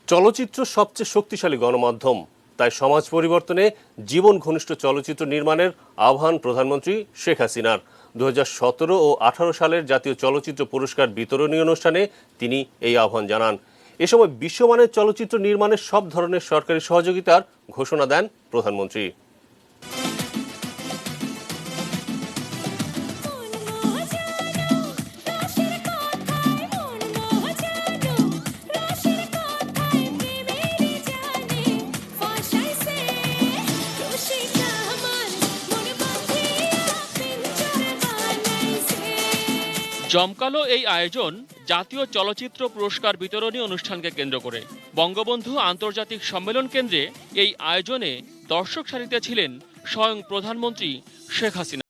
চলচ্চিত্র সবচেয়ে শক্তিশালী গণমাধ্যম, তাই সমাজ পরিবর্তনে জীবন ঘনিষ্ঠ চলচ্চিত্র নির্মাণের আহ্বান প্রধানমন্ত্রী শেখ হাসিনার। 2017 ও 18 সালের জাতীয় চলচ্চিত্র পুরস্কার বিতরণী অনুষ্ঠানে তিনি এই আহ্বান জানান। এ সময় বিশ্বমানের চলচ্চিত্র নির্মাণে সব ধরনের সরকারি সহযোগিতার ঘোষণা দেন প্রধানমন্ত্রী। জমকালো এই আয়োজন জাতীয় চলচ্চিত্র পুরস্কার বিতরণী অনুষ্ঠানকে কেন্দ্র করে। বঙ্গবন্ধু আন্তর্জাতিক সম্মেলন কেন্দ্রে এই আয়োজনে দর্শক সারিতে ছিলেন স্বয়ং প্রধানমন্ত্রী শেখ হাসিনা।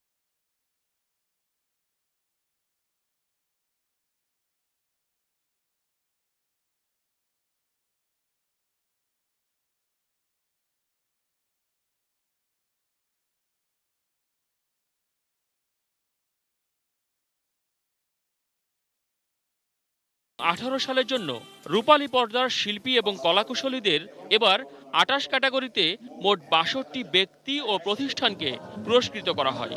18 সালের জন্য রূপালী পর্দার শিল্পী এবং কলাকুশলীদের এবার 28 ক্যাটাগরিতে মোট 62 ব্যক্তি ও প্রতিষ্ঠানকে পুরস্কৃত করা হয়।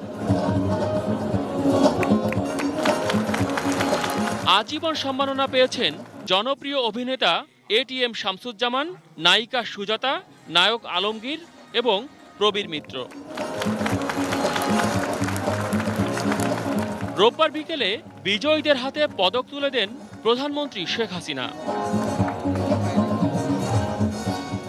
আজীবন সম্মাননা পেয়েছেন জনপ্রিয় অভিনেতা ATM শামসুজ্জামান, নায়িকা সুজাতা, নায়ক আলমগীর এবং প্রবীর মিত্র। রোববার বিকেলে বিজয়ীদের হাতে পদক তুলে দেন প্রধানমন্ত্রী শেখ হাসিনা।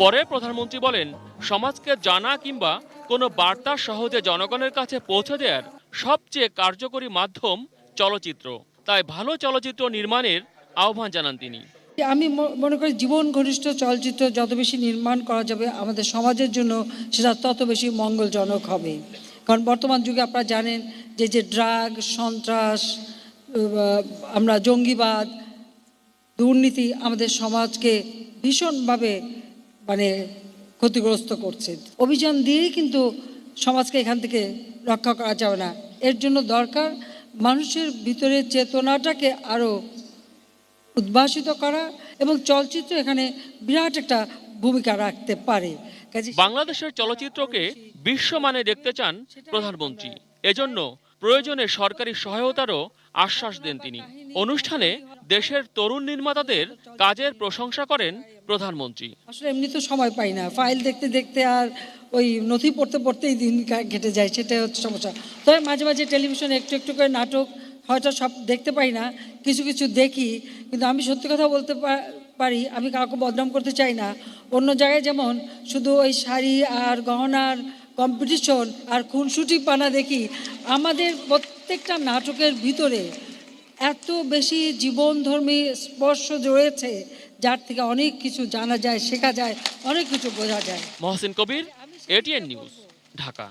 পরে প্রধানমন্ত্রী বলেন, সমাজকে জানা কিংবা কোনো বার্তা সহজে জনগণের কাছে পৌঁছে দেওয়ার সবচেয়ে কার্যকরী মাধ্যম চলচ্চিত্র। তাই ভালো চলচ্চিত্র নির্মাণের আহ্বান জানান তিনি। আমি মনে করি জীবন ঘনিষ্ঠ চলচ্চিত্র যত বেশি নির্মাণ করা যাবে আমাদের সমাজের জন্য সেটা তত বেশি মঙ্গলজনক হবে। কারণ বর্তমান যুগে আপনারা জানেন যে ড্রাগ, সন্ত্রাস, আমরা জঙ্গিবাদ, দুর্নীতি আমাদের সমাজকে ভীষণভাবে ক্ষতিগ্রস্ত করছে। অভিযান দিয়েই কিন্তু সমাজকে এখান থেকে রক্ষা করা যাবে না। এর জন্য দরকার মানুষের ভিতরে চেতনাটাকে আরও উদ্ভাসিত করা, এবং চলচ্চিত্র এখানে বিরাট একটা ভূমিকা রাখতে পারে। বাংলাদেশের চলচ্চিত্রকে বিশ্বমানে দেখতে চান প্রধানমন্ত্রী, এজন্য প্রয়োজনে সরকারি সহায়তারও আশ্বাস দেন তিনি। অনুষ্ঠানে দেশের তরুণ নির্মাতাদের কাজের প্রশংসা করেন প্রধানমন্ত্রী। আসলে এমনি তো সময় পাই না, ফাইল দেখতে দেখতে আর ওই নথি পড়তে পড়তেই দিন কেটে যায়, সেটাই হচ্ছে সমস্যা। তবে মাঝে মাঝে টেলিভিশনে একটু একটু করে নাটক, হয়তো সব দেখতে পাই না, কিছু কিছু দেখি। কিন্তু আমি সত্যি কথা বলতে পারি, আমি কাউকে বদনাম করতে চাই না। অন্য জায়গায় যেমন শুধু ওই শাড়ি আর গহনার কম্পিটিশন আর খুনসুটি পানা দেখি, আমাদের প্রত্যেকটা নাটকের ভিতরে এত বেশি জীবনধর্মী স্পর্শ রয়েছে, যার থেকে অনেক কিছু জানা যায়, শেখা যায়, অনেক কিছু বোঝা যায়। মহসিন কবির, ATN নিউজ, ঢাকা।